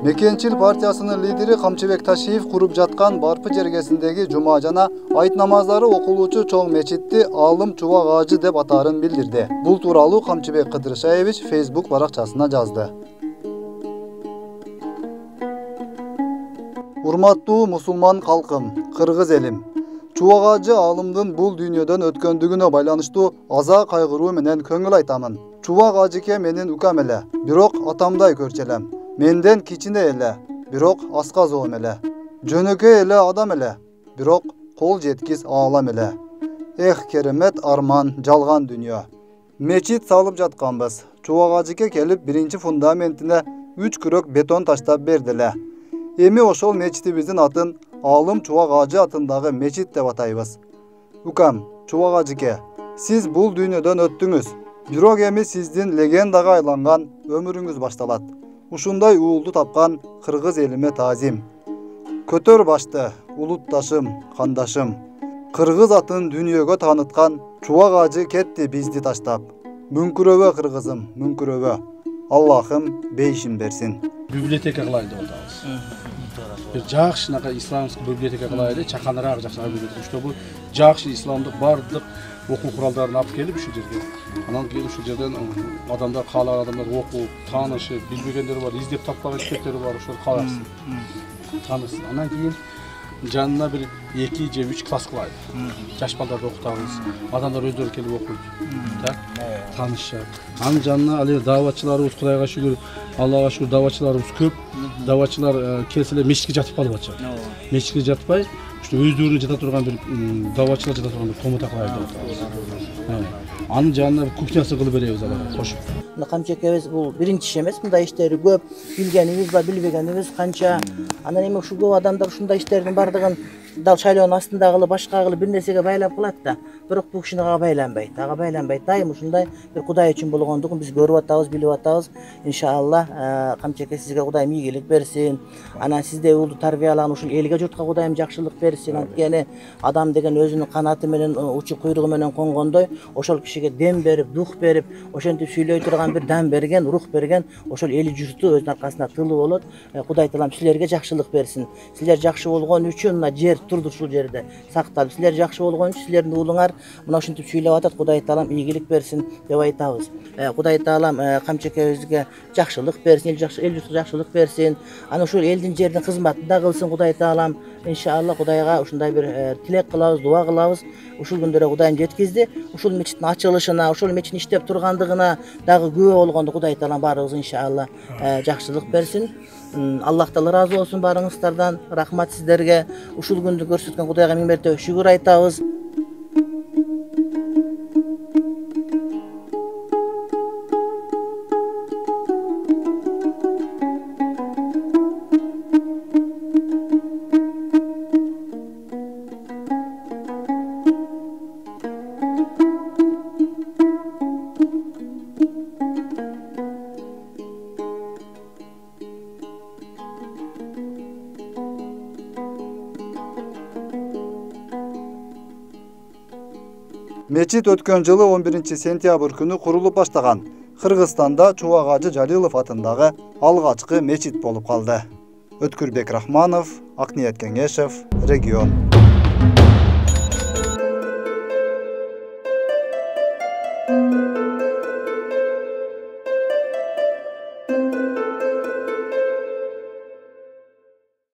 Мекенчил партиясынын лидери Камчыбек Ташиев куруп жаткан Барпы жергесиндеги жума жана айт намаздары окулуучу чоң мечитти Алым Чубак Ажы деп атаарын билдирди. Бул тууралуу Камчыбек Кыдыршаевич Facebook баракчасына жазды. Урматтуу мусулман калкым, кыргыз элим. Чубак Ажы Алымдын бул дүйнөдөн өткөндүгүнө байланыштуу аза кайгыруу менен көңүл айтамын. Чубак Ажыке менин укам эле, бирок атамдай көрчү. Менден кичине эле, бирок аска зоом эле. Жөнөкөй эле адам эле, бирок кол жеткис аалам эле. Эх, керемет арман, жалган дүйнө. Мечит салып жатканбыз. Чубак Ажыке келип биринчи фундаментине 3 күрөк бетон таштап бердиле. Эми ошол мечитибиздин атын Алым Чубак Ажы атындагы мечит деп атайбыз. Укам, Чубак Ажыке, сиз бул дүйнөдөн өттүңүз. Бирок эми сиздин легендага айланган өмүрүңүз башталат. Ушундай уулду тапкан кыргыз элиме таазим. Көтөр башты, улутташым, кандашым. Кыргыз атын дүйнөгө тааныткан Чубак Ажы кетти бизди таштап. Мүңкүрөбө кыргызым, мүңкүрөбө. Аллахым бейишин берсин. Библиотека кылайын деп атабыз. Бир жакшынакай исламдык библиотека кылайлы, чаканыраак жакшыраак библиотека. Чтобы жакшы исламдык бардык окуу куралдарын алып келип ушул жерге. Анан кийин ушул жерден адамдар, каалаган адамдар окуп, таанышып, билбегендери бар, издеп таппаган китептери бар, ошол каласын. Танысын. Анан кийин жанына бир 2 же 3 класс кылайлы. Жаш балдарды окутабыз. Адамдар өздөрү келип окуйт. Так? Таанышат. Анын жанына ал даватчыларыбыз, Кудайга шүгүр, Аллага шүгүр, даватчыларыбыз көп. Даватчылар келселер мешитке жатып калып атышат. Мешитке жатпай, ушул өздөрүнө жата турган бир даватчылар жата турган бир комната кылайлы деп атабыз. Анын жанына кухнясын кылып беребиз аларга кошуп. Камчекебиз бул биринчи иш эмес, мындай иштери көп. Билгенибиз бар, билбегенибиз канча. Анан эми ушул көп адамдар ушундай иштердин бардыгын дал шайлоонун астындагы башка бир нерсеге байлап калат да. Бирок бул кишини ага байланбайт. Дайым ушундай бир Кудай үчүн болгондугун биз көрүп атабыз, билип атабыз. Иншалла Камчеке сизге Кудайым ийгилик берсин. Анан сизде уулду тарбиялаган ушул элге журтка Кудайым жакшылык берсин. Анткени адам деген өзүнүн канаты менен, учу куйругу менен конгондой, ошол кишиге дем берип, дух берип, ошентип сүйлөй турган бир дан берген, рух берген, ошол эли журту өзүнүн аркасында тылы болот. Кудай таалам силерге жакшылык берсин. Силер жакшы болгон үчүн мына жер турду ушул жерде сакталып. Силер жакшы болгон үчүн силердин уулуңар мына ушинтип сүйлөп атат. Кудай таалам ийгилик берсин деп айтабыз. Кудай таалам Камчекебизге жакшылык берсин, эл журтка жакшылык берсин. Аны ушул элдин жердин кызматында кылсын Кудай таалам. Иншалла Кудайга ушундай бир тилек кылабыз, дуа кылабыз. Ушул күндөргө Кудайым жеткизди. Ушул мечиттин ачылышына, ушул мечиттин иштеп тургандыгына дагы күбө болгонду Кудай таалам баарыбыз иншалла жакшылык берсин. Аллах таала ыраазы болсун барыңыздардан. Рахмат сиздерге. Ушул күндү көрсөткөн Кудайга миң мертебе шүгүр айтабыз. Мечит өткөн жылы 11 сентябрь күнү курулуп баштаган. Кыргызстанда Чубак Ажы Жалилов атындагы алгачкы мечит болуп калды. Өткүрбек Рахманов, Акниет Кеңешев, Регион.